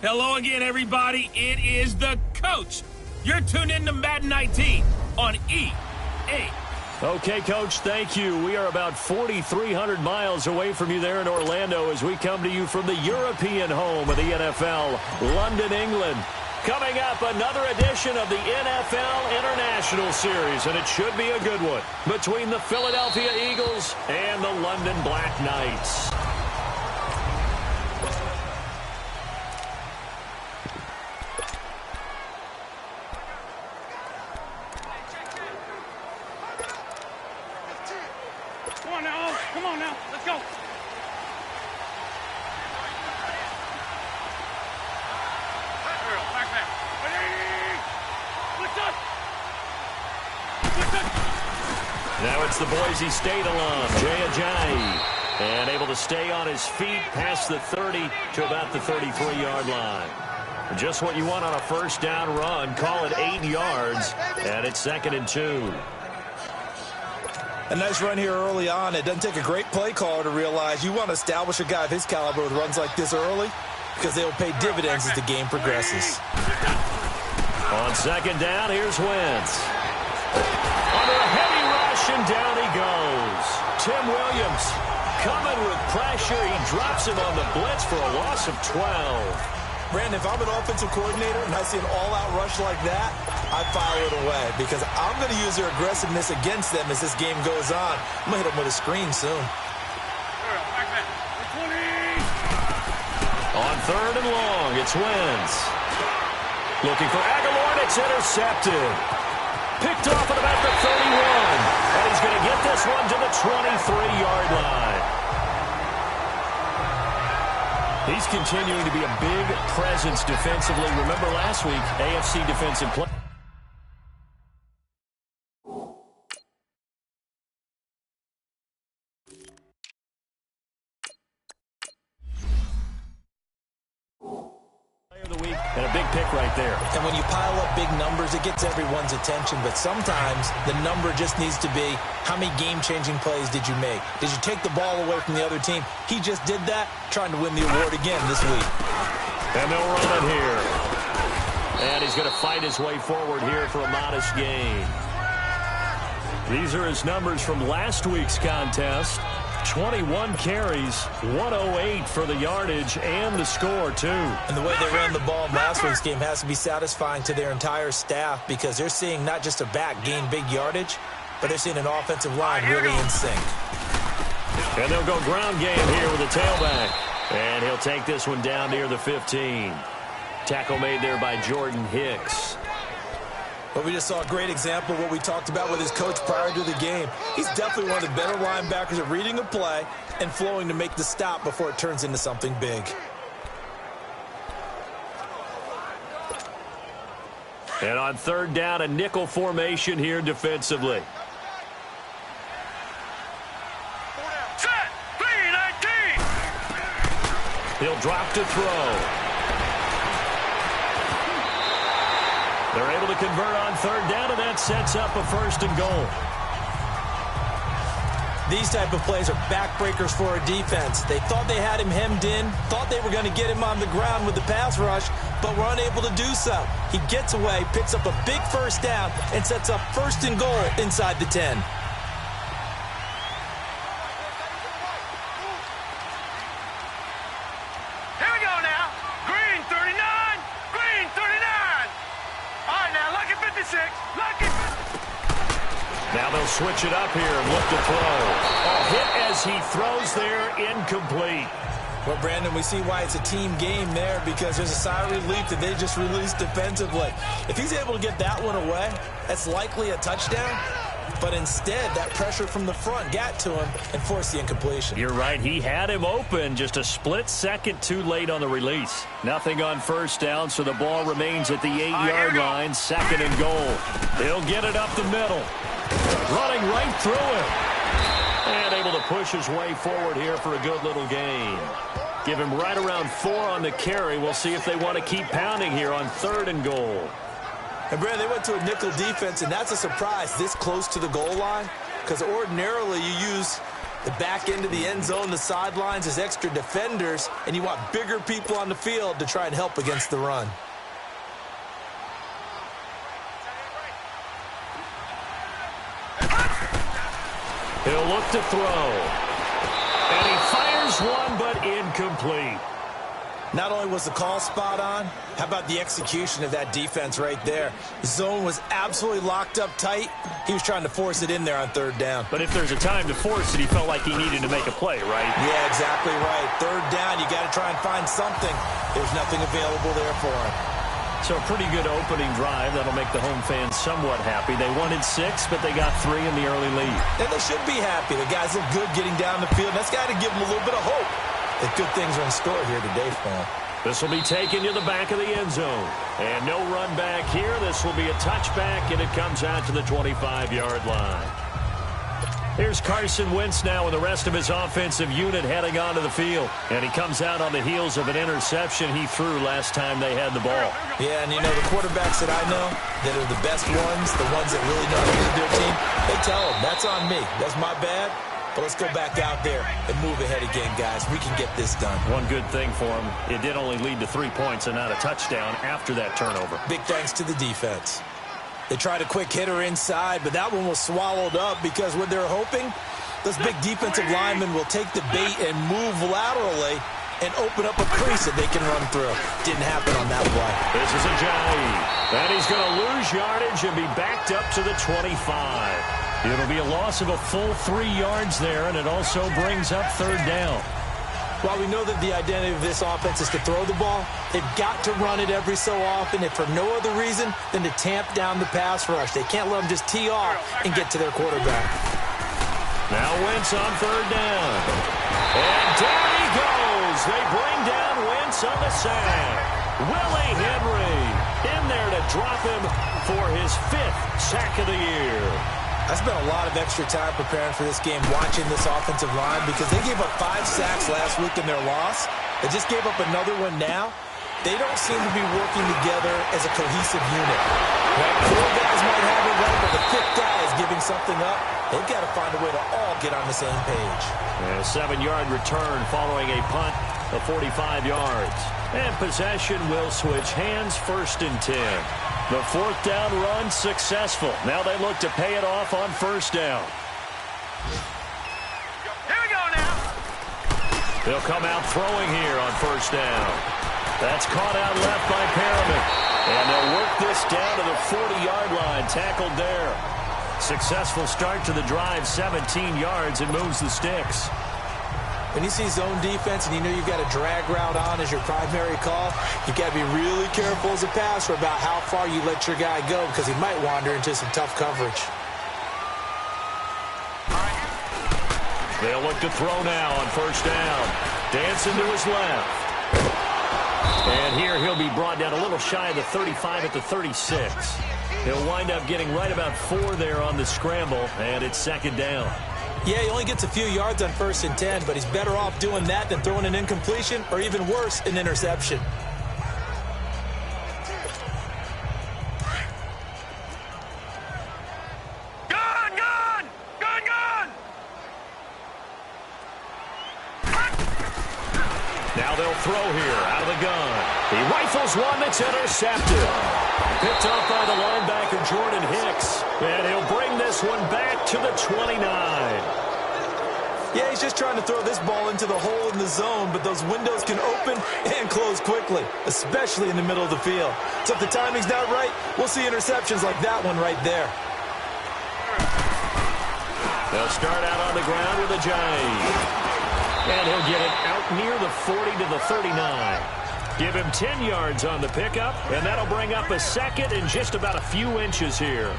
Hello again, everybody. It is the coach. You're tuned in to Madden 19 on EA. Okay, Coach, thank you. We are about 4,300 miles away from you there in Orlando as we come to you from the European home of the NFL, London, England. Coming up, another edition of the NFL International Series, and it should be a good one, between the Philadelphia Eagles and the London Black Knights. Come on now, let's go. Now it's the Boise State alum, Jay Ajayi, and able to stay on his feet past the 30 to about the 33-yard line. Just what you want on a first down run. Call it 8 yards, and it's 2nd and 2. A nice run here early on. It doesn't take a great play caller to realize you want to establish a guy of his caliber with runs like this early because they will pay dividends as the game progresses. On 2nd down, here's Wentz. Under a heavy rush, and down he goes. Tim Williams coming with pressure. He drops him on the blitz for a loss of 12. Brandon, if I'm an offensive coordinator and I see an all-out rush like that, I file it away because I'm going to use their aggressiveness against them as this game goes on. I'm going to hit them with a screen soon. On 3rd and long, it's Wentz. Looking for Aguilar, and it's intercepted. Picked off at about the 31. And he's going to get this one to the 23-yard line. He's continuing to be a big presence defensively. Remember last week, AFC defensive play. Player of the week and a big pick right there. And when you pile up big numbers, it gets everyone's attention. But sometimes the number just needs to be how many game-changing plays did you make? Did you take the ball away from the other team? He just did that, trying to win the award again this week. And they'll run it here. And he's going to fight his way forward here for a modest gain. These are his numbers from last week's contest. 21 carries, 108 for the yardage and the score, too. And the way they ran the ball in last week's game has to be satisfying to their entire staff because they're seeing not just a back gain big yardage, but they're seeing an offensive line really in sync. And they'll go ground game here with the tailback. And he'll take this one down near the 15. Tackle made there by Jordan Hicks. But we just saw a great example of what we talked about with his coach prior to the game. He's definitely one of the better linebackers at reading a play and flowing to make the stop before it turns into something big. And on 3rd down, a nickel formation here defensively. Set! 3-19! He'll drop to throw. They're able to convert on 3rd down, and that sets up a 1st and goal. These type of plays are backbreakers for a defense. They thought they had him hemmed in, thought they were going to get him on the ground with the pass rush, but were unable to do so. He gets away, picks up a big 1st down, and sets up 1st and goal inside the 10. Here we go now. Green 39. Green 39. All right, now lucky 56. Lucky 56. Now they'll switch it up here and look to throw. A hit as he throws there, incomplete. Well, Brandon, we see why it's a team game there because there's a sigh of relief that they just released defensively. If he's able to get that one away, that's likely a touchdown. But instead, that pressure from the front got to him and forced the incompletion. You're right. He had him open, just a split second too late on the release. Nothing on 1st down, so the ball remains at the 8-yard line, 2nd and goal. He'll get it up the middle. Running right through it. And able to push his way forward here for a good little gain. Give him right around 4 on the carry. We'll see if they want to keep pounding here on 3rd and goal. And, Brad, they went to a nickel defense, and that's a surprise this close to the goal line because ordinarily you use The back end of the end zone, the sidelines, is extra defenders, and you want bigger people on the field to try and help against the run. He'll look to throw. And he fires one, but incomplete. Not only was the call spot on, how about the execution of that defense right there? The zone was absolutely locked up tight. He was trying to force it in there on third down. But if there's a time to force it, he felt like he needed to make a play, right? Yeah, exactly right. Third down, you got to try and find something. There's nothing available there for him. So a pretty good opening drive. That'll make the home fans somewhat happy. They wanted 6, but they got 3 in the early lead. And they should be happy. The guys look good getting down the field. That's got to give them a little bit of hope that good things are in store here today for them. This will be taken to the back of the end zone. And no run back here. This will be a touchback, and it comes out to the 25-yard line. Here's Carson Wentz now with the rest of his offensive unit heading onto the field. And he comes out on the heels of an interception he threw last time they had the ball. Yeah, and you know, the quarterbacks that I know that are the best ones, the ones that really know how to lead their team, they tell them, that's on me. That's my bad. But let's go back out there and move ahead again, guys. We can get this done. One good thing for him, it did only lead to 3 points and not a touchdown after that turnover. Big thanks to the defense. They tried a quick hitter inside, but that one was swallowed up because what they're hoping, those big defensive linemen will take the bait and move laterally and open up a crease that they can run through. Didn't happen on that play. This is Ajayi. And he's going to lose yardage and be backed up to the 25. It'll be a loss of a full 3 yards there, and it also brings up third down. While we know that the identity of this offense is to throw the ball, they've got to run it every so often, and for no other reason than to tamp down the pass rush. They can't let them just tee off and get to their quarterback. Now Wentz on third down. And down he goes. They bring down Wentz on the sack. Willie Henry in there to drop him for his 5th sack of the year. I spent a lot of extra time preparing for this game, watching this offensive line, because they gave up 5 sacks last week in their loss. They just gave up another one now. They don't seem to be working together as a cohesive unit. Right? 4 guys might have it right, but the 5th guy is giving something up. They've got to find a way to all get on the same page. And a 7-yard return following a punt of 45 yards. And possession will switch hands, 1st and 10. The 4th down run successful. Now they look to pay it off on 1st down. Here we go now. They'll come out throwing here on 1st down. That's caught out left by Perriman. And they'll work this down to the 40-yard line, tackled there. Successful start to the drive, 17 yards, and moves the sticks. When you see zone defense and you know you've got a drag route on as your primary call, you've got to be really careful as a passer about how far you let your guy go, because he might wander into some tough coverage. They'll look to throw now on 1st down. Dancing to his left. And here he'll be brought down a little shy of the 35 at the 36. He'll wind up getting right about 4 there on the scramble, and it's 2nd down. Yeah, he only gets a few yards on 1st and 10, but he's better off doing that than throwing an incompletion, or even worse, an interception. Gun, gun! Gun, gun! Now they'll throw here out of the gun. He rifles one that's intercepted. Picked off by the linebacker, Jordan Hicks. And he'll bring this one back to the 29. Yeah, he's just trying to throw this ball into the hole in the zone, but those windows can open and close quickly, especially in the middle of the field. So if the timing's not right, we'll see interceptions like that one right there. They'll start out on the ground with Ajayi. And he'll get it out near the 40 to the 39. Give him 10 yards on the pickup, and that'll bring up a 2nd and just about a few inches here.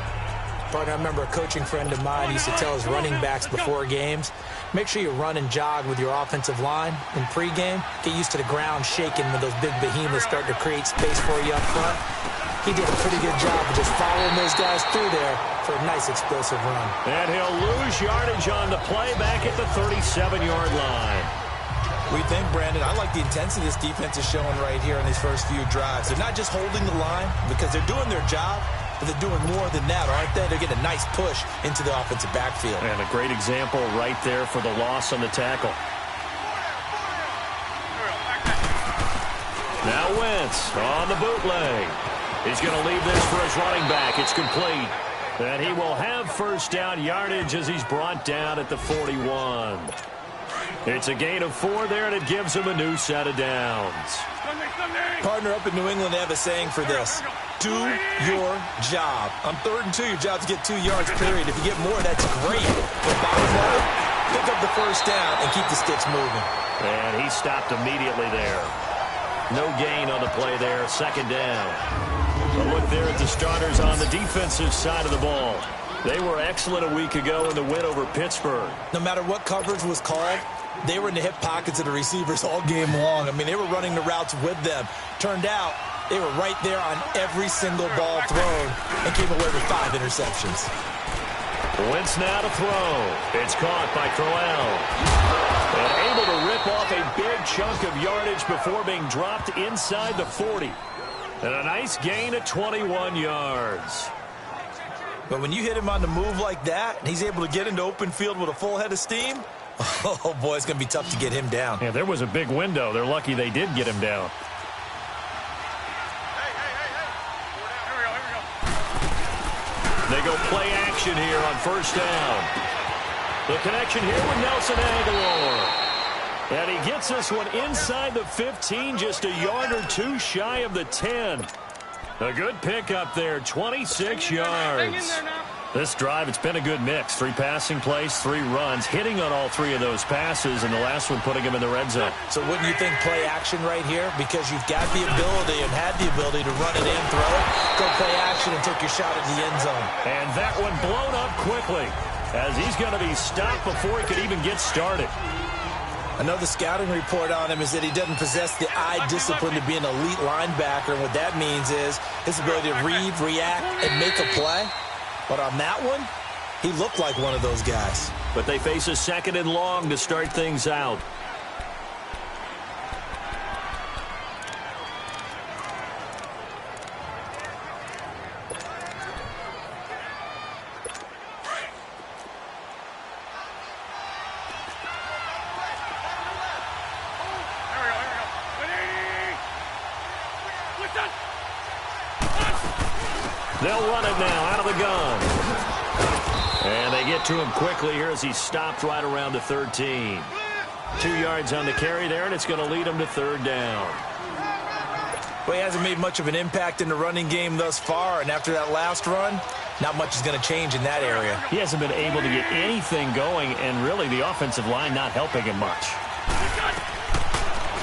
Partner, I remember a coaching friend of mine used to tell his running backs before games, make sure you run and jog with your offensive line in pregame. Get used to the ground shaking when those big behemoths start to create space for you up front. He did a pretty good job of just following those guys through there for a nice explosive run. And he'll lose yardage on the play back at the 37-yard line. What do you think, Brandon? I like the intensity this defense is showing right here in these first few drives. They're not just holding the line because they're doing their job, but they're doing more than that, aren't they? They're getting a nice push into the offensive backfield. And a great example right there for the loss on the tackle. Now Wentz on the bootleg. He's going to leave this for his running back. It's complete. And he will have first down yardage as he's brought down at the 41. It's a gain of 4 there, and it gives him a new set of downs. Partner, up in New England, they have a saying for this. Do your job. On 3rd and 2, your job is to get 2 yards, period. If you get more, that's great. But bottom line, pick up the first down and keep the sticks moving. And he stopped immediately there. No gain on the play there, 2nd down. A look there at the starters on the defensive side of the ball. They were excellent a week ago in the win over Pittsburgh. No matter what coverage was called, they were in the hip pockets of the receivers all game long. I mean, they were running the routes with them. Turned out, they were right there on every single ball thrown and came away with 5 interceptions. Wentz now to throw. It's caught by Crowell. And able to rip off a big chunk of yardage before being dropped inside the 40. And a nice gain of 21 yards. But when you hit him on the move like that, and he's able to get into open field with a full head of steam, oh, boy, it's going to be tough to get him down. Yeah, there was a big window. They're lucky they did get him down. They go play action here on first down. The connection here with Nelson Agholor. And he gets this one inside the 15, just a yard or 2 shy of the 10. A good pickup there, 26 yards. This drive, it's been a good mix. 3 passing plays, 3 runs, hitting on all 3 of those passes, and the last one putting him in the red zone. So wouldn't you think play action right here? Because you've got the ability and had the ability to run it in, throw it, go play action and take your shot at the end zone. And that one blown up quickly as he's going to be stopped before he could even get started. Another scouting report on him is that he doesn't possess the eye discipline to be an elite linebacker. And what that means is his ability to read, react, and make a play. But on that one, he looked like one of those guys. But they face a 2nd and long to start things out. They'll run it now out of the gun. And they get to him quickly here as he's stopped right around the 13. 2 yards on the carry there, and it's going to lead him to 3rd down. Well, he hasn't made much of an impact in the running game thus far, and after that last run, not much is going to change in that area. He hasn't been able to get anything going, and really the offensive line not helping him much.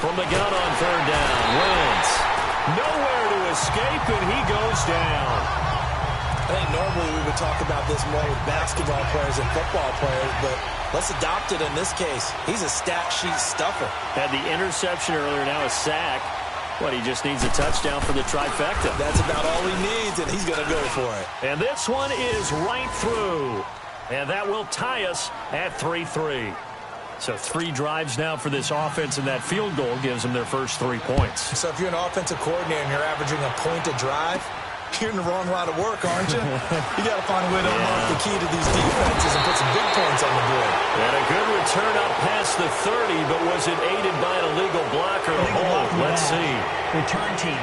From the gun on 3rd down, Wentz. Nowhere to escape, and he goes down. I think normally we would talk about this more with basketball players and football players, but let's adopt it in this case. He's a stat sheet stuffer. Had the interception earlier, now a sack. What, he just needs a touchdown for the trifecta. That's about all he needs, and he's going to go for it. And this one is right through. And that will tie us at 3-3. So 3 drives now for this offense, and that field goal gives them their first 3 points. So if you're an offensive coordinator and you're averaging a point a drive, you're in the wrong line of work, aren't you? You got to find a way to unlock the key to these defenses and put some big points on the board. And a good return up past the 30, but was it aided by an illegal blocker? Let's see. Return team.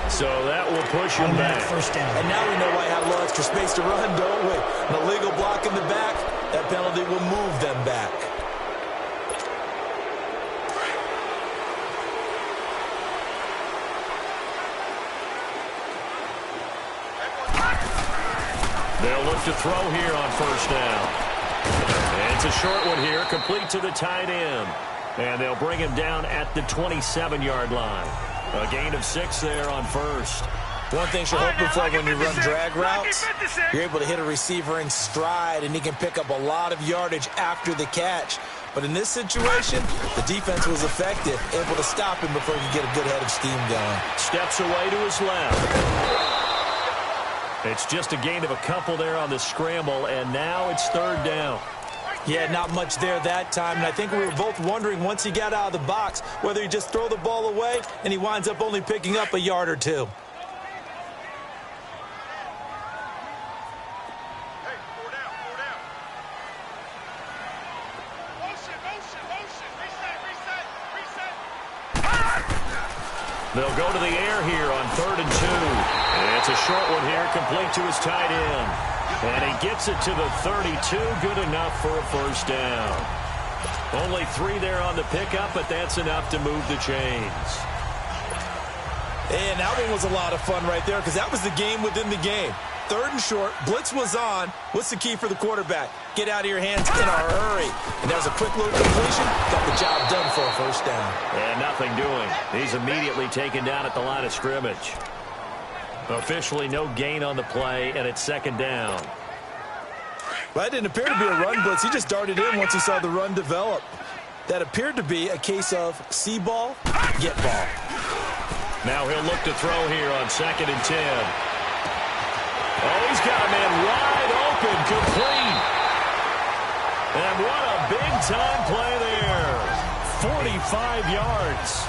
So that will push him back. First down. And now we know why I have a little extra space to run, don't we? An illegal block in the back, that penalty will move them back. They'll look to throw here on first down. And it's a short one here, complete to the tight end. And they'll bring him down at the 27-yard line. A gain of 6 there on first. One thing you're hoping for when you run drag routes, you're able to hit a receiver in stride, and he can pick up a lot of yardage after the catch. But in this situation, the defense was effective, able to stop him before he could get a good head of steam going. Steps away to his left. It's just a gain of a couple there on the scramble, and now it's 3rd down. Yeah, not much there that time, and I think we were both wondering once he got out of the box whether he just throw the ball away and he winds up only picking up a yard or two. They'll go to the air here on 3rd and 2. And it's a short one here, complete to his tight end. And he gets it to the 32, good enough for a first down. Only 3 there on the pickup, but that's enough to move the chains. And that one was a lot of fun right there because that was the game within the game. 3rd and short, blitz was on. What's the key for the quarterback? Get out of your hands in a hurry. And that was a quick little completion. Got the job done for a first down. And nothing doing. He's immediately taken down at the line of scrimmage. Officially no gain on the play, and it's 2nd down. Well, that didn't appear to be a run blitz. He just darted in once he saw the run develop. That appeared to be a case of see ball, get ball. Now he'll look to throw here on 2nd and 10. Oh, he's got a man wide open, complete. And what a big-time play there. 45 yards.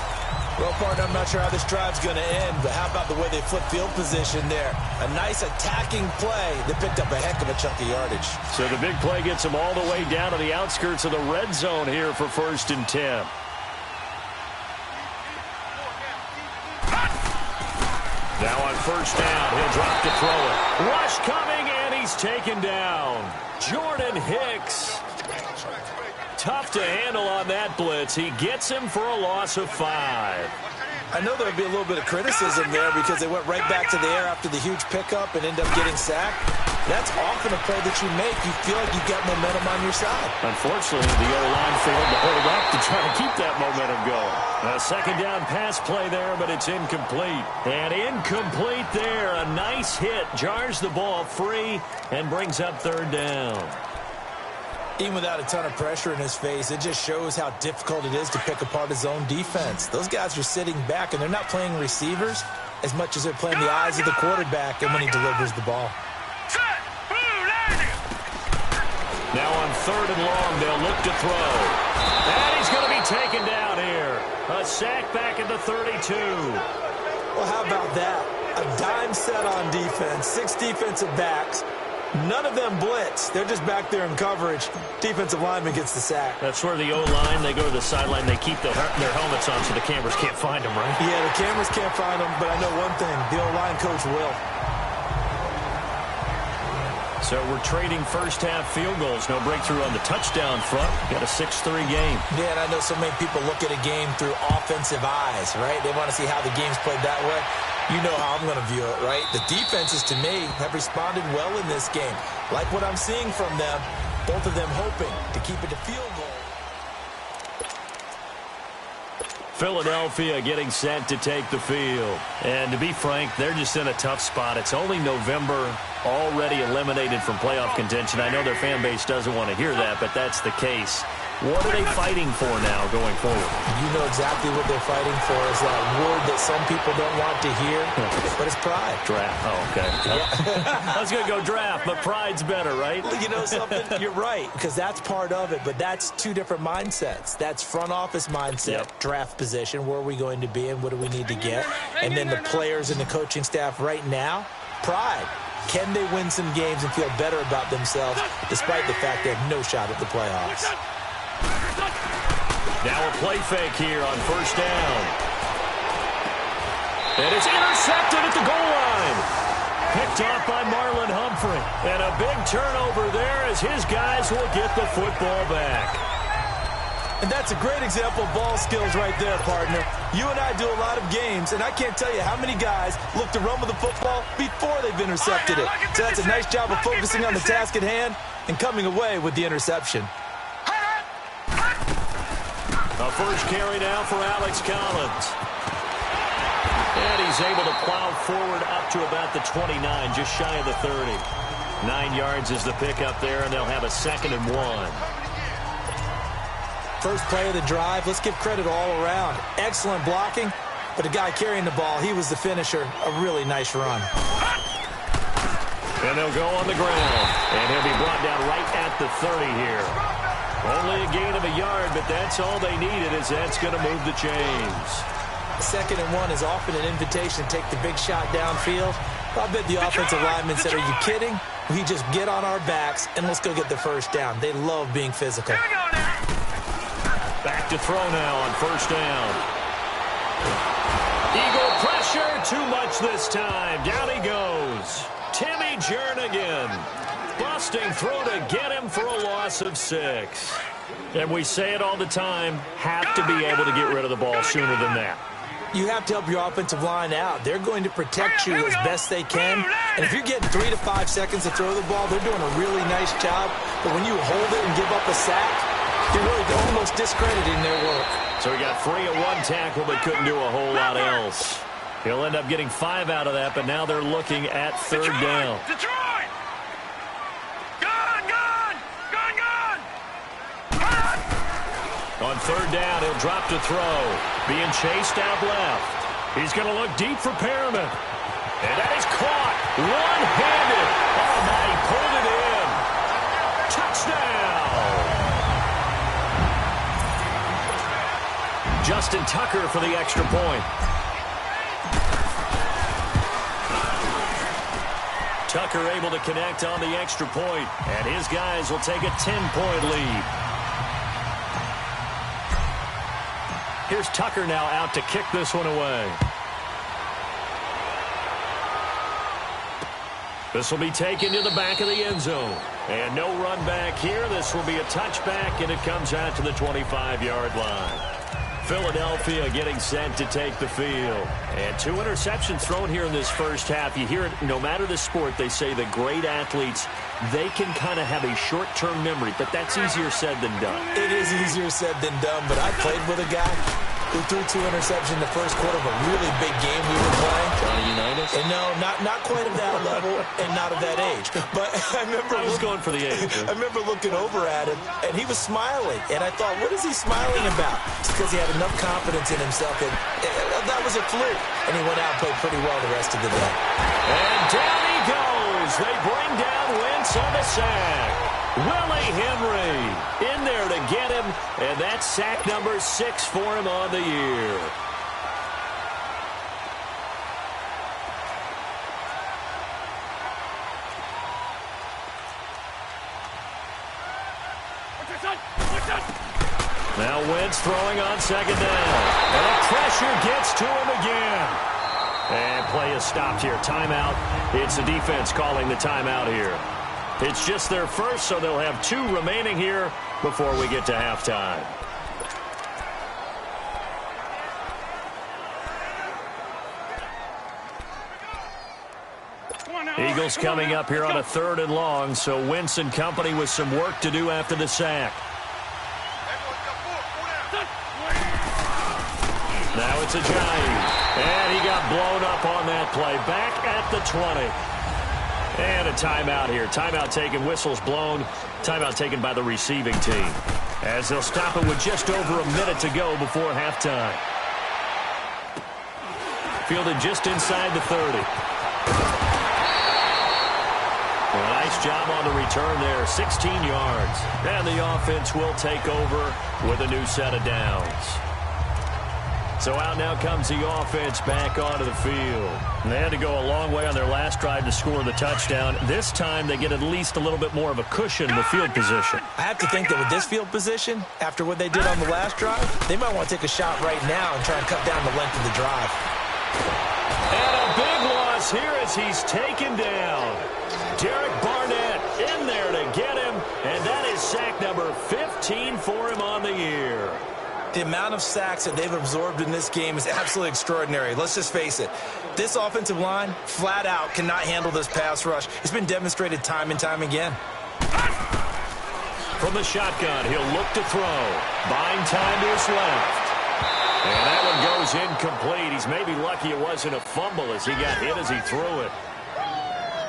Well, partner, I'm not sure how this drive's going to end, but how about the way they flip field position there? A nice attacking play that picked up a heck of a chunk of yardage. So the big play gets them all the way down to the outskirts of the red zone here for 1st and 10. Now on 1st down, he'll drop to throw it. Rush coming, and he's taken down. Jordan Hicks. Tough to handle on that blitz. He gets him for a loss of 5. I know there'll be a little bit of criticism there because they went right back to the air after the huge pickup and end up getting sacked. That's often a play that you make. You feel like you've got momentum on your side. Unfortunately, the O-line failed to hold up to try to keep that momentum going. A 2nd down pass play there, but it's incomplete. And incomplete there. A nice hit. Jars the ball free and brings up 3rd down. Even without a ton of pressure in his face, it just shows how difficult it is to pick apart his own defense. Those guys are sitting back, and they're not playing receivers as much as they're playing the eyes of the quarterback and when he delivers the ball. Now on 3rd and long, they'll look to throw. And he's going to be taken down here. A sack back at the 32. Well, how about that? A dime set on defense, 6 defensive backs. None of them blitz. They're just back there in coverage. Defensive lineman gets the sack. That's where the O-line, they go to the sideline, they keep their helmets on so the cameras can't find them, right? Yeah, the cameras can't find them, but I know one thing. The O-line coach will. So we're trading first-half field goals. No breakthrough on the touchdown front. Got a 6-3 game. Yeah, and I know so many people look at a game through offensive eyes, right? They want to see how the game's played that way. You know how I'm going to view it, right? The defenses, to me, have responded well in this game. Like what I'm seeing from them, both of them hoping to keep it to field goal. Philadelphia getting set to take the field. And to be frank, they're just in a tough spot. It's only November, already eliminated from playoff contention. I know their fan base doesn't want to hear that, but that's the case. What are they fighting for now going forward? You know exactly what they're fighting for is that word that some people don't want to hear, but it's pride. Draft. Oh, okay. Yeah. I was going to go draft, but pride's better, right? You know something? You're right, because that's part of it, but that's 2 different mindsets. That's front office mindset, draft position, where are we going to be and what do we need to get? And then the players and the coaching staff right now, pride. Can they win some games and feel better about themselves despite the fact they have no shot at the playoffs? Now a play fake here on 1st down. And it's intercepted at the goal line. Picked off by Marlon Humphrey. And a big turnover there as his guys will get the football back. And that's a great example of ball skills right there, partner. You and I do a lot of games, and I can't tell you how many guys look to run with the football before they've intercepted it. So that's a nice job of focusing on the task at hand and coming away with the interception. A first carry now for Alex Collins. And he's able to plow forward up to about the 29, just shy of the 30. 9 yards is the pickup there, and they'll have a 2nd and 1. First play of the drive, let's give credit all around. Excellent blocking, but the guy carrying the ball, he was the finisher. A really nice run. And they'll go on the ground. And he'll be brought down right at the 30 here. Only a gain of a yard, but that's all they needed, as that's going to move the chains. 2nd and 1 is often an invitation to take the big shot downfield. I bet the offensive lineman said, are you kidding? We just get on our backs and let's go get the first down. They love being physical. Here we go now. Back to throw now on 1st down. Eagle pressure, too much this time. Down he goes. Timmy Jernigan. Busting through to get him for a loss of 6. And we say it all the time, have to be able to get rid of the ball sooner than that. You have to help your offensive line out. They're going to protect you as best they can. And if you're getting 3 to 5 seconds to throw the ball, they're doing a really nice job. But when you hold it and give up a sack, you're really almost discrediting their work. So he got 3 at 1 tackle, but couldn't do a whole lot else. He'll end up getting 5 out of that, but now they're looking at 3rd down. Detroit! On 3rd down, he'll drop to throw. Being chased out left. He's going to look deep for Perriman. And that is caught. One-handed. Oh, my, he pulled it in. Touchdown. Justin Tucker for the extra point. Tucker able to connect on the extra point, and his guys will take a 10-point lead. Here's Tucker now out to kick this one away. This will be taken to the back of the end zone. And no run back here. This will be a touchback, and it comes out to the 25-yard line. Philadelphia getting set to take the field. And 2 interceptions thrown here in this first half. You hear it, no matter the sport, they say the great athletes, they can kind of have a short-term memory, but that's easier said than done. It is easier said than done, but I played with a guy who threw 2 interceptions in the first quarter of a really big game we were playing. Johnny Unitas? And no, not quite at that level and not at that age. But I remember I was going for the age. I remember looking over at him, and he was smiling. And I thought, what is he smiling about? It's because he had enough confidence in himself that that was a fluke. And he went out and played pretty well the rest of the day. And down he goes. They bring down Wentz on the sack. Willie Henry in there to get him, and that's sack number 6 for him on the year. Now Wentz throwing on 2nd down. And the pressure gets to him again. And play is stopped here. Timeout. It's the defense calling the timeout here. It's just their first, so they'll have 2 remaining here before we get to halftime. Eagles coming up here on a 3rd and long, so Wentz and company with some work to do after the sack. Now it's Ajayi, and he got blown up on that play. Back at the 20. And a timeout here. Timeout taken, whistles blown. Timeout taken by the receiving team. As they'll stop it with just over a minute to go before halftime. Fielded just inside the 30. A nice job on the return there. 16 yards. And the offense will take over with a new set of downs. So out now comes the offense back onto the field. And they had to go a long way on their last drive to score the touchdown. This time they get at least a little bit more of a cushion with field position. I have to think that with this field position, after what they did on the last drive, they might want to take a shot right now and try and cut down the length of the drive. And a big loss here as he's taken down. Derek Barnett in there to get him, and that is sack number 15 for him on the year. The amount of sacks that they've absorbed in this game is absolutely extraordinary. Let's just face it. This offensive line, flat out, cannot handle this pass rush. It's been demonstrated time and time again. From the shotgun, he'll look to throw. Buying time to his left. And that one goes incomplete. He's maybe lucky it wasn't a fumble as he got hit as he threw it.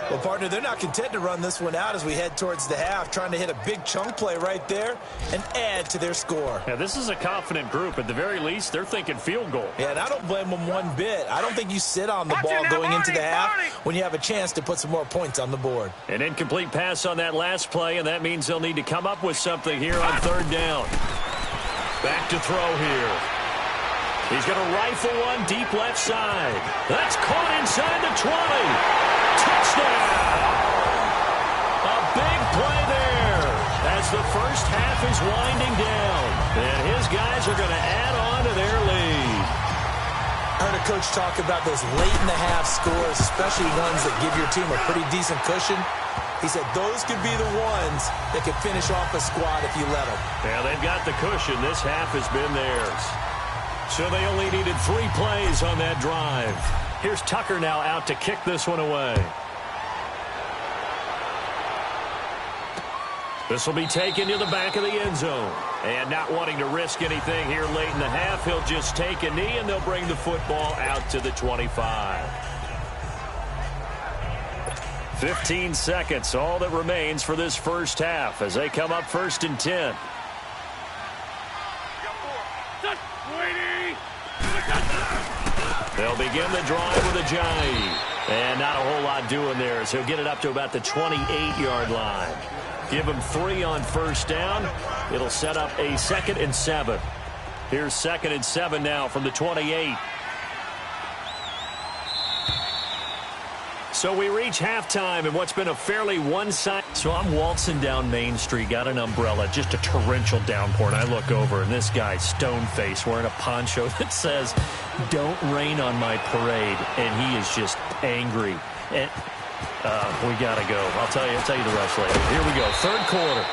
Well, partner, they're not content to run this one out as we head towards the half, trying to hit a big chunk play right there and add to their score. Yeah, this is a confident group. At the very least, they're thinking field goal. Yeah, and I don't blame them one bit. I don't think you sit on the ball going into the half when you have a chance to put some more points on the board. An incomplete pass on that last play, and that means they'll need to come up with something here on third down. Back to throw here. He's going to rifle one deep left side. That's caught inside the 20. Touchdown! A big play there as the first half is winding down. And his guys are going to add on to their lead. I heard a coach talk about those late-in-the-half scores, especially ones that give your team a pretty decent cushion. He said those could be the ones that could finish off a squad if you let them. Yeah, they've got the cushion. This half has been theirs. So they only needed 3 plays on that drive. Here's Tucker now out to kick this one away. This will be taken to the back of the end zone. And not wanting to risk anything here late in the half, he'll just take a knee and they'll bring the football out to the 25. 15 seconds, all that remains for this first half as they come up 1st and 10. They'll begin the drive with a jive. And not a whole lot doing there, so he'll get it up to about the 28-yard line. Give him 3 on first down. It'll set up a 2nd and 7. Here's 2nd and 7 now from the 28. So we reach halftime in what's been a fairly one-sided. So I'm waltzing down Main Street, got an umbrella, just a torrential downpour, and I look over, and this guy's stone-faced wearing a poncho that says, "Don't rain on my parade," and he is just angry. And we got to go. I'll tell you the rest later. Here we go, third quarter.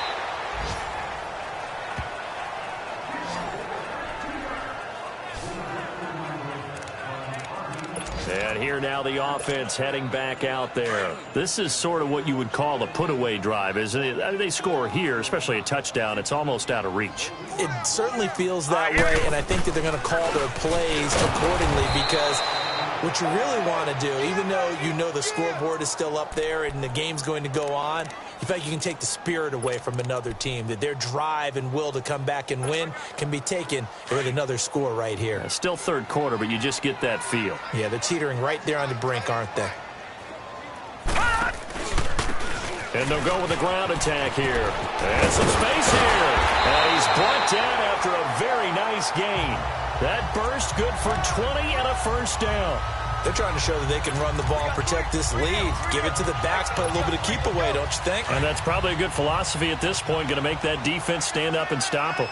And here now the offense heading back out there. This is sort of what you would call a put-away drive, isn't it? I mean, they score here, especially a touchdown. It's almost out of reach. It certainly feels that way, and I think that they're going to call their plays accordingly because what you really want to do, even though you know the scoreboard is still up there and the game's going to go on, in fact, you can take the spirit away from another team, that their drive and will to come back and win can be taken with another score right here. It's still third quarter, but you just get that feel. Yeah, they're teetering right there on the brink, aren't they? And they'll go with the ground attack here. And some space here. And he's brought down after a very nice gain. That burst good for 20 and a first down. They're trying to show that they can run the ball and protect this lead. Give it to the backs, play a little bit of keep away, don't you think? And that's probably a good philosophy at this point, going to make that defense stand up and stop them.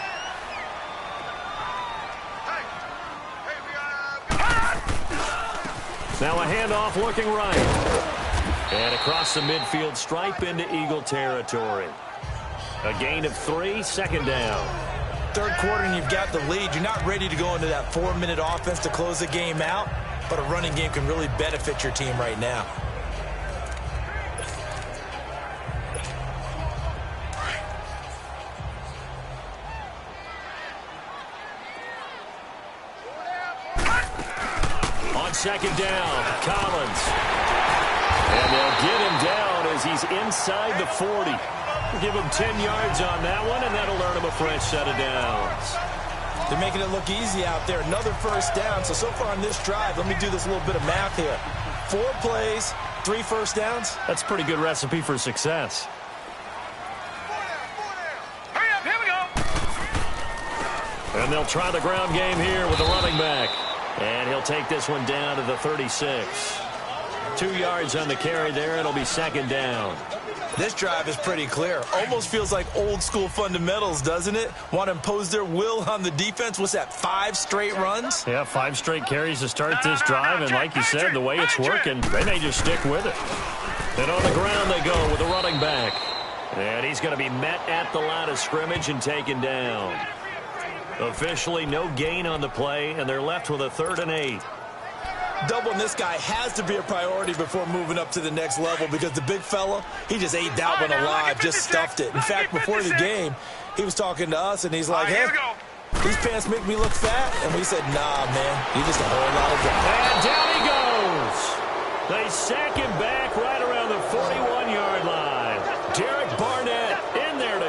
Now a handoff looking right. And across the midfield stripe into Eagle territory. A gain of 3, 2nd down. Third quarter and you've got the lead. You're not ready to go into that 4-minute offense to close the game out, but a running game can really benefit your team right now. On 2nd down, Collins. And they'll get him down as he's inside the 40. Give him 10 yards on that one, and that'll earn him a fresh set of downs. They're making it look easy out there. Another first down. So far on this drive, let me do this little bit of math here. 4 plays, 3 first downs. That's a pretty good recipe for success. Hurry up, here we go. And they'll try the ground game here with the running back. And he'll take this one down to the 36. 2 yards on the carry there. It'll be 2nd down. This drive is pretty clear. Almost feels like old school fundamentals, doesn't it? Want to impose their will on the defense. What's that, 5 straight runs? Yeah, 5 straight carries to start this drive. And like you said, the way it's working, they may just stick with it. And on the ground they go with the running back. And he's going to be met at the line of scrimmage and taken down. Officially no gain on the play, and they're left with a 3rd and 8. Doubling this guy has to be a priority before moving up to the next level because the big fella, he just ate that one alive, just stuffed it. In fact, before the game, he was talking to us, and he's like, hey, these pants make me look fat? And we said, nah, man, you're just a whole lot of guy. And down he goes. They sack him back right around the 40.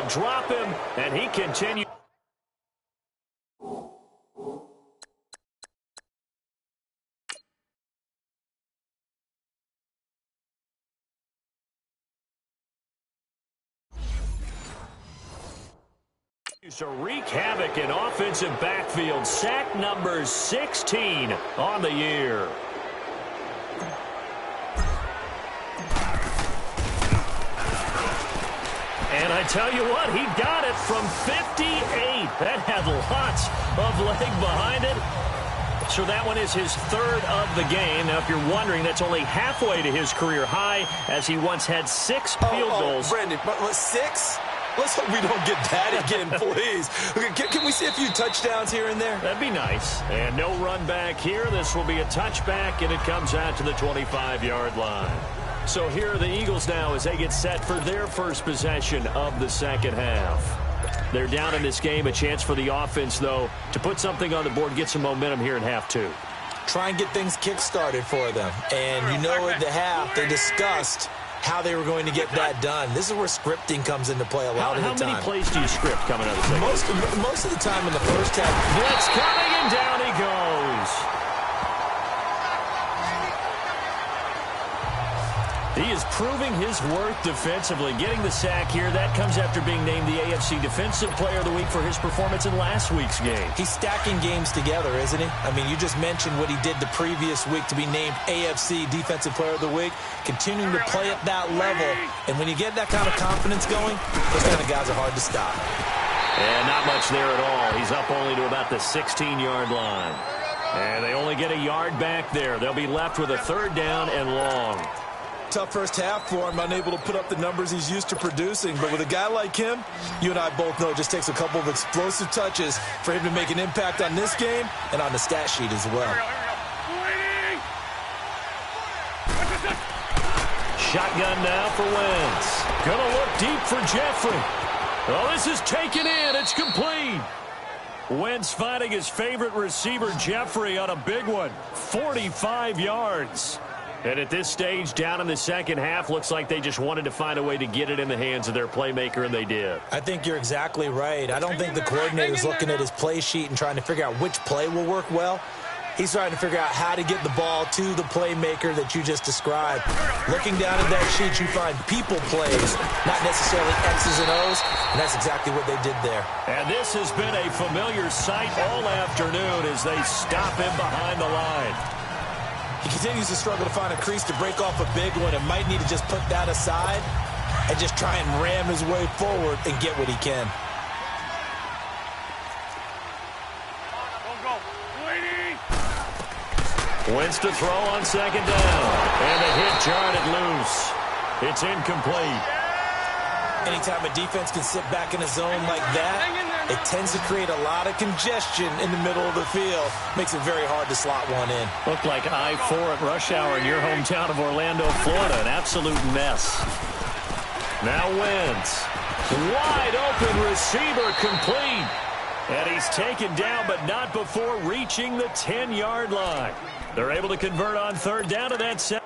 to drop him, and he continues. To wreak havoc in offensive backfield. Sack number 16 on the year. And I tell you what, he got it from 58. That had lots of leg behind it. So that one is his third of the game. Now, if you're wondering, that's only halfway to his career high, as he once had 6 field goals. Brendan, but 6? Let's hope we don't get that again, please. Can we see a few touchdowns here and there? That'd be nice. And no run back here. This will be a touchback, and it comes out to the 25-yard line. So here are the Eagles now as they get set for their first possession of the second half. They're down in this game. A chance for the offense, though, to put something on the board, get some momentum here in half 2. Try and get things kick-started for them. And you know at the half, they discussed how they were going to get that done. This is where scripting comes into play a lot of the time. How many plays do you script coming out of the second? Most of the time in the first half. Blitz coming, and down he goes. He is proving his worth defensively, getting the sack here. That comes after being named the AFC Defensive Player of the Week for his performance in last week's game. He's stacking games together, isn't he? I mean, you just mentioned what he did the previous week to be named AFC Defensive Player of the Week, continuing to play at that level. And when you get that kind of confidence going, those kind of guys are hard to stop. And not much there at all. He's up only to about the 16-yard line. And they only get a yard back there. They'll be left with a third down and long. Tough first half for him, unable to put up the numbers he's used to producing. But with a guy like him, you and I both know it just takes a couple of explosive touches for him to make an impact on this game and on the stat sheet as well. Shotgun now for Wentz. Gonna look deep for Jeffrey. Oh, this is taken in. It's complete. Wentz finding his favorite receiver, Jeffrey, on a big one. 45 yards. And at this stage, down in the second half, looks like they just wanted to find a way to get it in the hands of their playmaker, and they did. I think you're exactly right. I don't think the coordinator's looking at his play sheet and trying to figure out which play will work well. He's trying to figure out how to get the ball to the playmaker that you just described. Looking down at that sheet, you find people plays, not necessarily X's and O's, and that's exactly what they did there. And this has been a familiar sight all afternoon as they stop him behind the line. He continues to struggle to find a crease to break off a big one and might need to just put that aside and just try and ram his way forward and get what he can. Wentz to throw on second down. And the hit jarred it loose. It's incomplete. Anytime a defense can sit back in a zone like that, it tends to create a lot of congestion in the middle of the field. Makes it very hard to slot one in. Looked like I-4 at rush hour in your hometown of Orlando, Florida. An absolute mess. Now Wentz. Wide open receiver complete. And he's taken down, but not before reaching the 10-yard line. They're able to convert on third down to that set.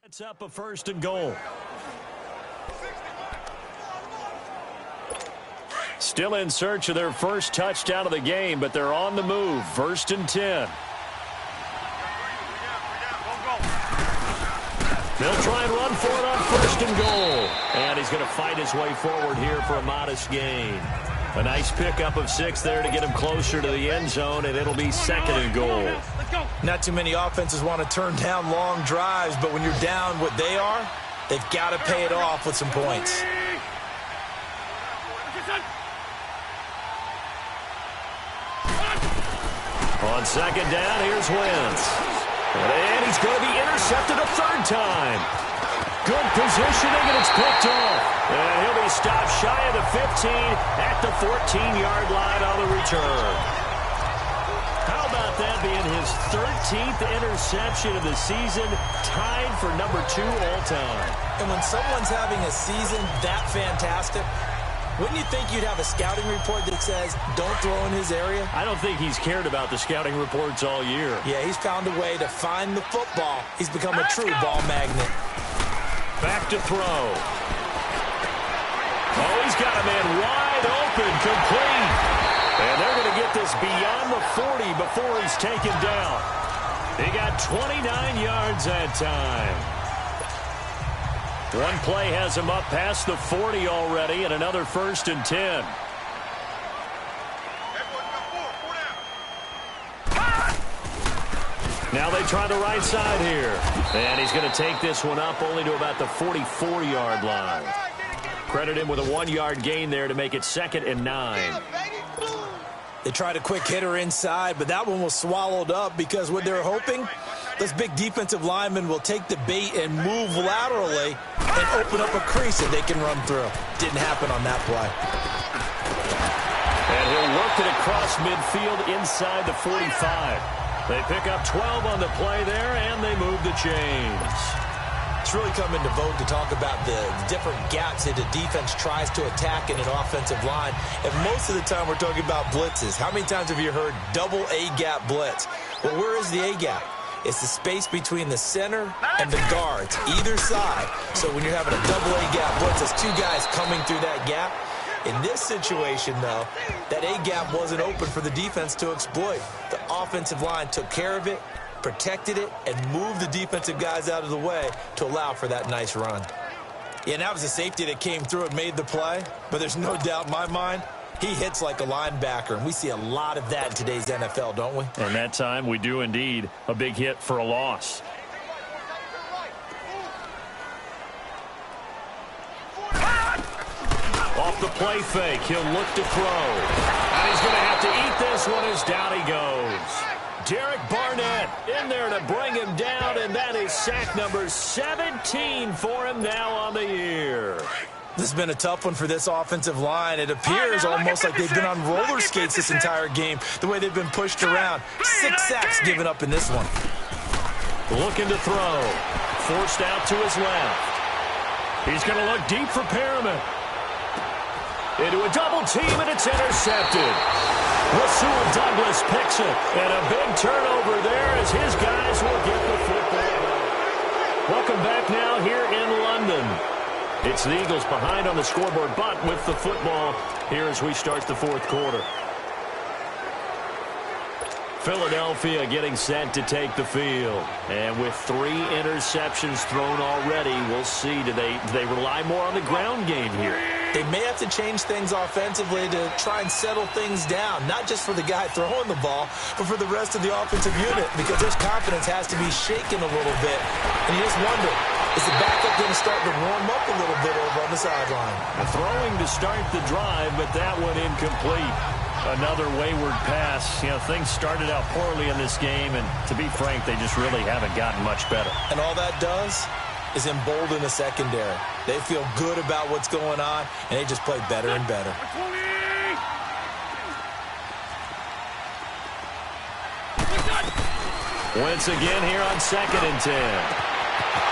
It's up a first and goal. Still in search of their first touchdown of the game, but they're on the move. First and 10. They'll try and run for it on first and goal. And he's going to fight his way forward here for a modest gain. A nice pickup of 6 there to get him closer to the end zone, and it'll be second and goal. Not too many offenses want to turn down long drives, but when you're down what they are, they've got to pay it off with some points. On second down, here's Wentz. And he's going to be intercepted a third time. Good positioning, and it's picked off. And he'll be stopped shy of the 15 at the 14-yard line on the return. How about about that being his 13th interception of the season, tied for number 2 all-time. And when someone's having a season that fantastic, wouldn't you think you'd have a scouting report that says, don't throw in his area? I don't think he's cared about the scouting reports all year. Yeah, he's found a way to find the football. He's become a true ball magnet. Back to throw. Oh, he's got a man wide open, complete. And they're going to get this beyond the 40 before he's taken down. He got 29 yards that time. One play has him up past the 40 already, and another 1st and 10. Now they try the right side here. And he's going to take this one up only to about the 44-yard line. Credit him with a 1-yard gain there to make it 2nd and 9. They tried a quick hitter inside, but that one was swallowed up because what they're hoping, those big defensive linemen will take the bait and move laterally and open up a crease that they can run through. Didn't happen on that play. And he'll work it across midfield inside the 45. They pick up 12 on the play there, and they move the chains. It's really come into vogue to talk about the different gaps that a defense tries to attack in an offensive line. And most of the time we're talking about blitzes. How many times have you heard double A-gap blitz? Well, where is the A-gap? It's the space between the center and the guards, either side. So when you're having a double A-gap blitz, there's 2 guys coming through that gap. In this situation, though, that A-gap wasn't open for the defense to exploit. The offensive line took care of it, protected it, and moved the defensive guys out of the way to allow for that nice run. Yeah, and that was a safety that came through and made the play, but there's no doubt in my mind, he hits like a linebacker, and we see a lot of that in today's NFL, don't we? And that time, we do indeed. A big hit for a loss. Off the play fake, he'll look to throw. And he's going to have to eat this one as down he goes. Derek Barnett in there to bring him down, and that is sack number 17 for him now on the year. This has been a tough one for this offensive line. It appears almost like they've been on roller skates this entire game, the way they've been pushed around. 6 sacks given up in this one. Looking to throw. Forced out to his left. He's going to look deep for Perriman. Into a double team, and it's intercepted. Rasul Douglas picks it, and a big turnover there as his guys will get the football. Welcome back now here in London. It's the Eagles behind on the scoreboard, but with the football here as we start the 4th quarter. Philadelphia getting set to take the field. And with 3 interceptions thrown already, we'll see. Do they rely more on the ground game here? They may have to change things offensively to try and settle things down, not just for the guy throwing the ball, but for the rest of the offensive unit, because their confidence has to be shaken a little bit. And you just wonder, is the backup going to start to warm up a little bit over on the sideline? Throwing to start the drive, but that one incomplete. Another wayward pass. You know, things started out poorly in this game, and to be frank, they just really haven't gotten much better. And all that does is embolden the secondary. They feel good about what's going on, and they just play better and better. Once again here on 2nd and 10.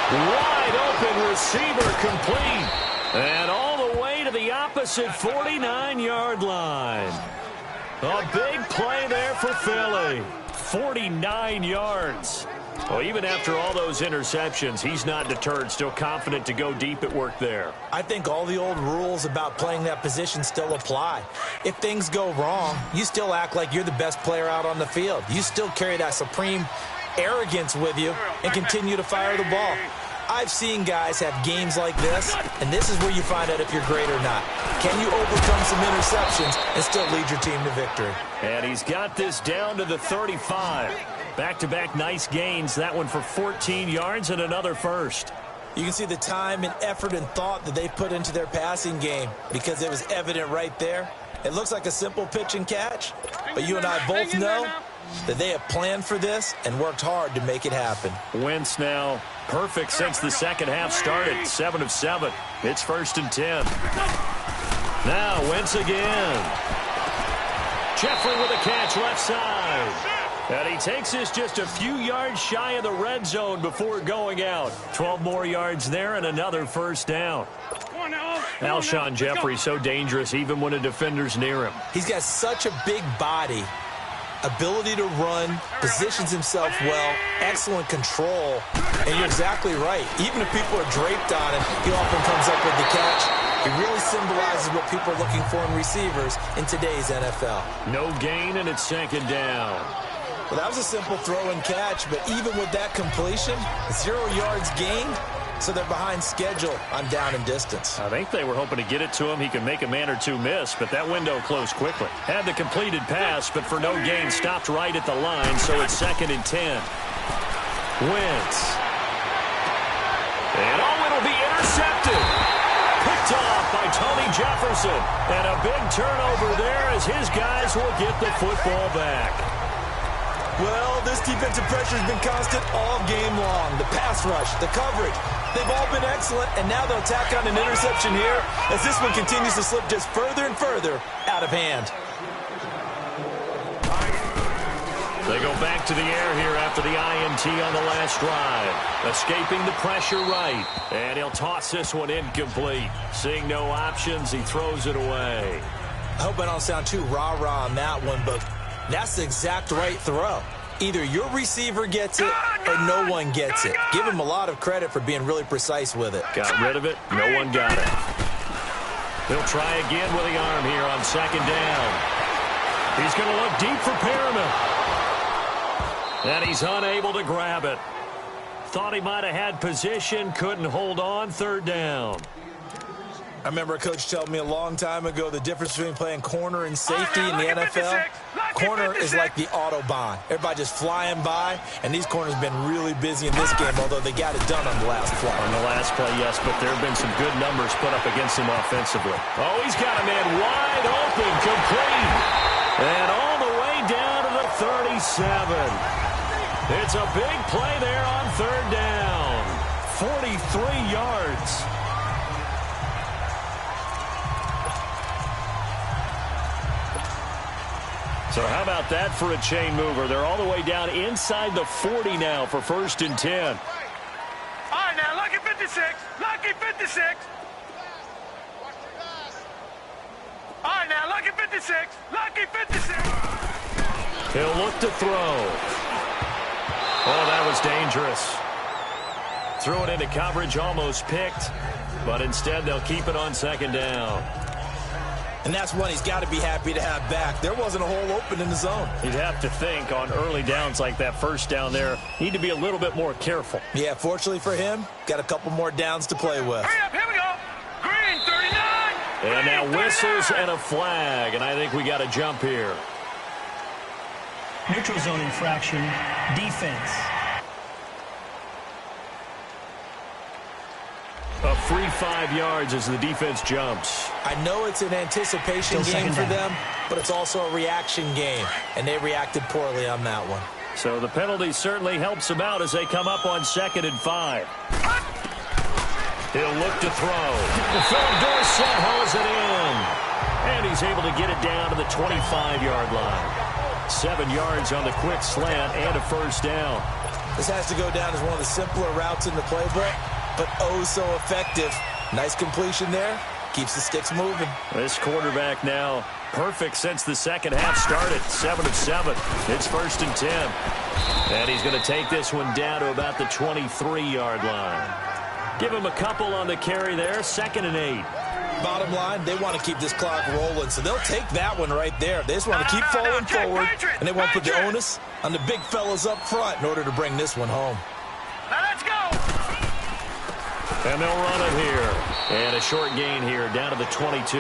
Wide open receiver complete. And all the way to the opposite 49-yard line. A big play there for Philly. 49 yards. Well, even after all those interceptions, he's not deterred, still confident to go deep at work there. I think all the old rules about playing that position still apply. If things go wrong, you still act like you're the best player out on the field. You still carry that supreme arrogance with you and continue to fire the ball. I've seen guys have games like this, and this is where you find out if you're great or not. Can you overcome some interceptions and still lead your team to victory? And he's got this down to the 35. Back-to-back nice gains. That one for 14 yards and another first. You can see the time and effort and thought that they put into their passing game because it was evident right there. It looks like a simple pitch and catch, but you and I both know that they have planned for this and worked hard to make it happen. Wentz now perfect since the second half started. 7 of 7. It's 1st and 10. Now Wentz again. Jeffrey with a catch left side. And he takes us just a few yards shy of the red zone before going out. 12 more yards there and another first down. Alshon Jeffrey so dangerous even when a defender's near him. He's got such a big body, ability to run, positions himself well, excellent control. And you're exactly right. Even if people are draped on him, he often comes up with the catch. He really symbolizes what people are looking for in receivers in today's NFL. No gain, and it's second down. Well, that was a simple throw and catch, but even with that completion, 0 yards gained, so they're behind schedule on down and distance. I think they were hoping to get it to him. He could make a man or two miss, but that window closed quickly. Had the completed pass, but for no gain, stopped right at the line, so it's 2nd and 10. Wentz. And it'll be intercepted. Picked off by Tony Jefferson. And a big turnover there as his guys will get the football back. Well, this defensive pressure has been constant all game long. The pass rush, the coverage, they've all been excellent, and now they'll tack on an interception here as this one continues to slip just further and further out of hand. They go back to the air here after the INT on the last drive. Escaping the pressure right, and he'll toss this one incomplete. Seeing no options, he throws it away. I hope I don't sound too rah-rah on that one, but that's the exact right throw. Either your receiver gets it or no one gets it. Give him a lot of credit for being really precise with it. Got rid of it. No one got it. He'll try again with the arm here on 2nd down. He's going to look deep for Perriman. And he's unable to grab it. Thought he might have had position, couldn't hold on. 3rd down. I remember a coach telling me a long time ago the difference between playing corner and safety in the NFL. Corner is like the Autobahn. Everybody just flying by, and these corners have been really busy in this game, although they got it done on the last play. On the last play, yes, but there have been some good numbers put up against him offensively. Oh, he's got a man wide open, complete. And all the way down to the 37. It's a big play there on 3rd down. 43 yards. So how about that for a chain mover? They're all the way down inside the 40 now for 1st and 10. All right, now, lucky 56. Lucky 56. All right, now, lucky 56. Lucky 56. He'll look to throw. Oh, that was dangerous. Threw it into coverage, almost picked. But instead, they'll keep it on 2nd down. And that's one he's got to be happy to have back. There wasn't a hole open in the zone. You'd have to think on early downs like that 1st down there, need to be a little bit more careful. Yeah, fortunately for him, got a couple more downs to play with. Hurry up, here we go. Green 39. And now Green, whistles 39. and a flag, and I think we got a jump here. Neutral zone infraction, defense. A free 5 yards as the defense jumps. I know it's an anticipation game for them, but it's also a reaction game, and they reacted poorly on that one. So the penalty certainly helps them out as they come up on 2nd and 5. He'll look to throw. Philip Dorsett hauls it in. And he's able to get it down to the 25-yard line. 7 yards on the quick slant and a 1st down. This has to go down as one of the simpler routes in the playbook, but oh so effective. Nice completion there. Keeps the sticks moving. This quarterback now perfect since the second half started. 7 of 7. It's 1st and 10. And he's going to take this one down to about the 23-yard line. Give him a couple on the carry there. 2nd and 8. Bottom line, they want to keep this clock rolling, so they'll take that one right there. They just want to keep falling forward, and they want to put the onus on the big fellas up front in order to bring this one home. Now let's go. And they'll run it here. And a short gain here down to the 22.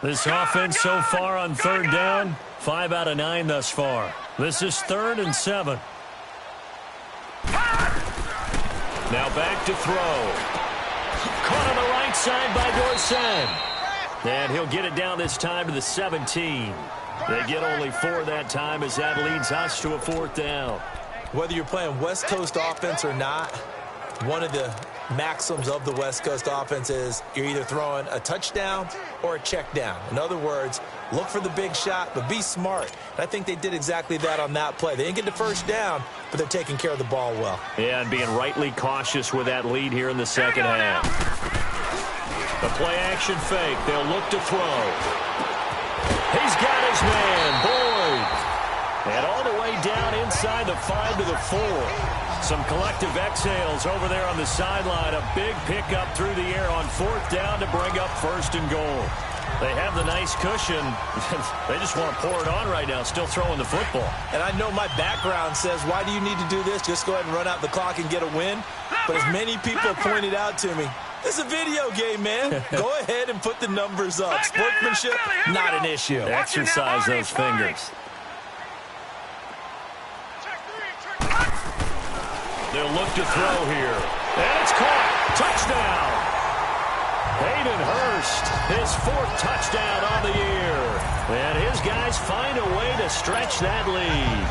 This offense so far on 3rd down, 5 out of 9 thus far. This is 3rd and 7. Now back to throw. Caught on the right side by Dorsett. And he'll get it down this time to the 17. They get only 4 that time as that leads us to a 4th down. Whether you're playing West Coast offense or not, one of the maxims of the West Coast offense is you're either throwing a touchdown or a check down. In other words, look for the big shot, but be smart. And I think they did exactly that on that play. They didn't get the first down, but they're taking care of the ball well. Yeah, and being rightly cautious with that lead here in the second half. The play-action fake. They'll look to throw. He's got his man, Boyd. And all the way down inside the 5 to the 4. Some collective exhales over there on the sideline. A big pickup through the air on 4th down to bring up 1st and goal. They have the nice cushion. They just want to pour it on right now, still throwing the football. And I know my background says, why do you need to do this? Just go ahead and run out the clock and get a win. But as many people pointed out to me, it's a video game, man. Go ahead and put the numbers up. Sportsmanship, not an issue. Exercise those fingers. They'll look to throw here. And it's caught. Touchdown. Hayden Hurst, his 4th touchdown on the year. And his guys find a way to stretch that lead.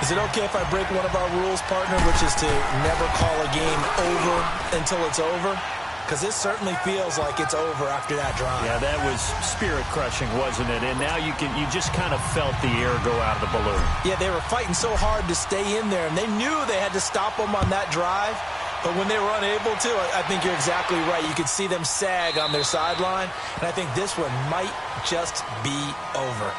Is it okay if I break one of our rules, partner, which is to never call a game over until it's over? Because it certainly feels like it's over after that drive. Yeah, that was spirit-crushing, wasn't it? And now you just kind of felt the air go out of the balloon. Yeah, they were fighting so hard to stay in there, and they knew they had to stop them on that drive. But when they were unable to, I think you're exactly right. You could see them sag on their sideline, and I think this one might just be over.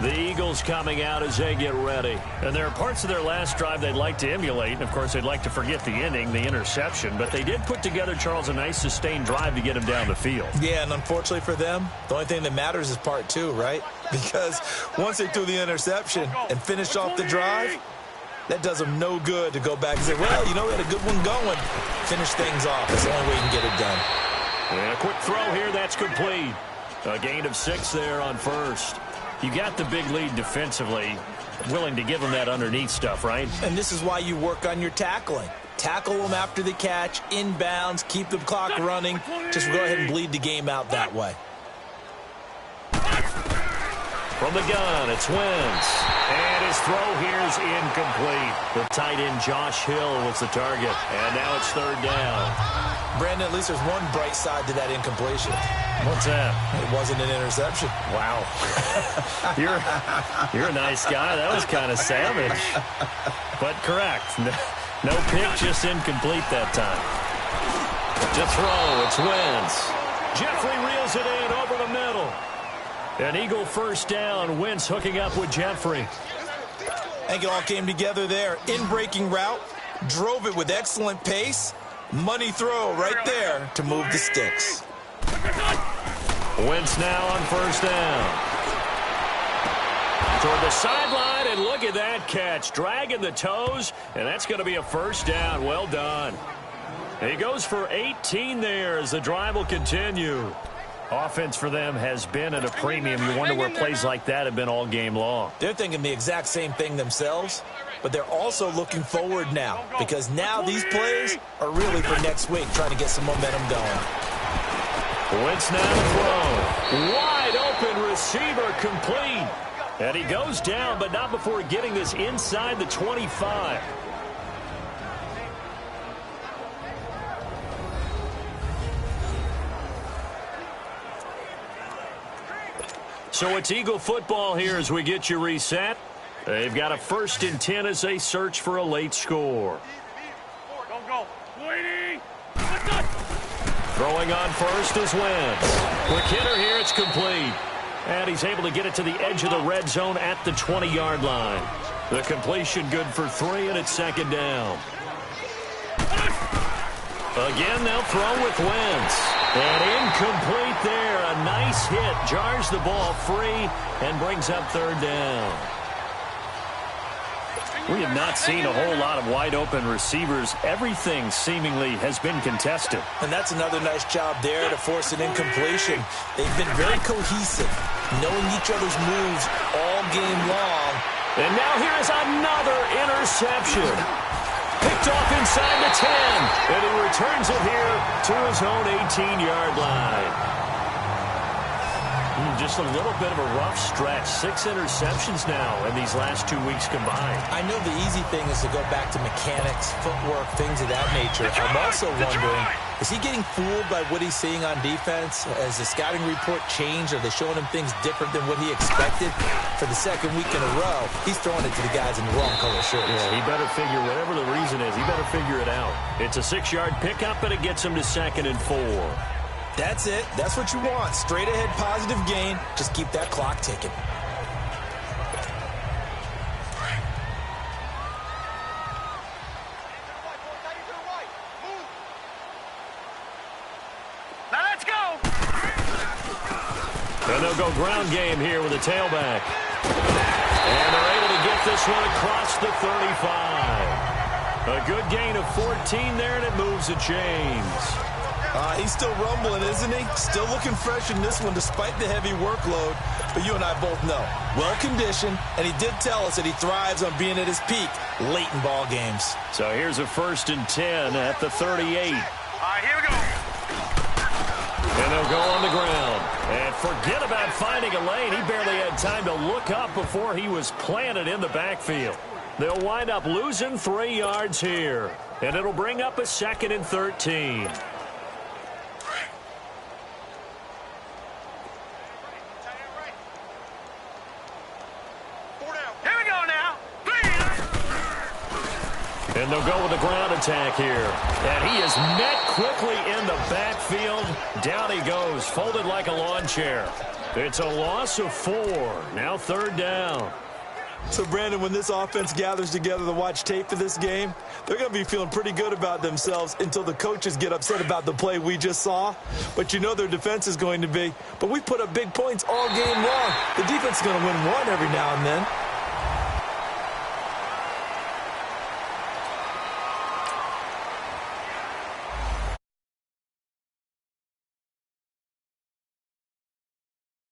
The Eagles coming out as they get ready. And there are parts of their last drive they'd like to emulate. And, of course, they'd like to forget the ending, the interception. But they did put together, Charles, a nice sustained drive to get him down the field. Yeah, and unfortunately for them, the only thing that matters is part 2, right? Because once they threw the interception and finished off the drive, that does them no good to go back and say, well, you know, we had a good one going. Finish things off. That's the only way you can get it done. And a quick throw here. That's complete. A gain of 6 there on 1st. You got the big lead defensively, willing to give them that underneath stuff, right? And this is why you work on your tackling. Tackle them after the catch, inbounds, keep the clock running. Just go ahead and bleed the game out that way. From the gun, it's Wentz. And his throw here is incomplete. The tight end, Josh Hill, was the target. And now it's 3rd down. Brandon, at least there's one bright side to that incompletion. What's that? It wasn't an interception. Wow. You're a nice guy. That was kind of savage. But correct. No pick, just incomplete that time. To throw, it's Wentz. Jeffrey reels it in over the middle. An Eagle 1st down. Wentz hooking up with Jeffrey. I think it all came together there. In-breaking route. Drove it with excellent pace. Money throw right there to move the sticks. Wentz now on 1st down. Toward the sideline, and look at that catch. Dragging the toes, and that's going to be a 1st down. Well done. He goes for 18 there as the drive will continue. Offense for them has been at a premium. You wonder where plays like that have been all game long. They're thinking the exact same thing themselves, but they're also looking forward now because now these plays are really for next week, trying to get some momentum going. Wentz now to throw. Wide open receiver complete. And he goes down, but not before getting this inside the 25. So it's Eagle football here as we get you reset. They've got a 1st and 10 as they search for a late score. Don't go. Waiting. Throwing on 1st is Wentz. Quick hitter here, it's complete. And he's able to get it to the edge of the red zone at the 20-yard line. The completion good for 3, and it's 2nd down. Again, they'll throw with Wentz. And incomplete there. A nice hit. Jars the ball free and brings up 3rd down. We have not seen a whole lot of wide-open receivers. Everything seemingly has been contested. And that's another nice job there to force an incompletion. They've been very cohesive, knowing each other's moves all game long. And now here is another interception. Picked off inside the 10. And he returns it here to his own 18-yard line. Just a little bit of a rough stretch. 6 interceptions now in these last 2 weeks combined. I know the easy thing is to go back to mechanics, footwork, things of that nature. I'm also wondering, is he getting fooled by what he's seeing on defense? Has the scouting report changed? Are they showing him things different than what he expected? For the second week in a row, he's throwing it to the guys in the wrong color shirts. Yeah, he better figure, whatever the reason is, he better figure it out. It's a 6-yard pickup, and it gets him to 2nd and 4. That's it. That's what you want. Straight ahead positive gain. Just keep that clock ticking. Now let's go. And they'll go ground game here with a tailback. And they're able to get this one across the 35. A good gain of 14 there, and it moves the chains. He's still rumbling, isn't he? Still looking fresh in this one despite the heavy workload. But you and I both know, well-conditioned, and he did tell us that he thrives on being at his peak late in ball games. So here's a 1st and 10 at the 38. All right, here we go. And they'll go on the ground. And forget about finding a lane. He barely had time to look up before he was planted in the backfield. They'll wind up losing 3 yards here. And it'll bring up a 2nd and 13. And they'll go with the ground attack here. And he is met quickly in the backfield. Down he goes, folded like a lawn chair. It's a loss of 4. Now 3rd down. So, Brandon, when this offense gathers together to watch tape for this game, they're going to be feeling pretty good about themselves until the coaches get upset about the play we just saw. But you know their defense is going to be. But we put up big points all game long. The defense is going to win one every now and then.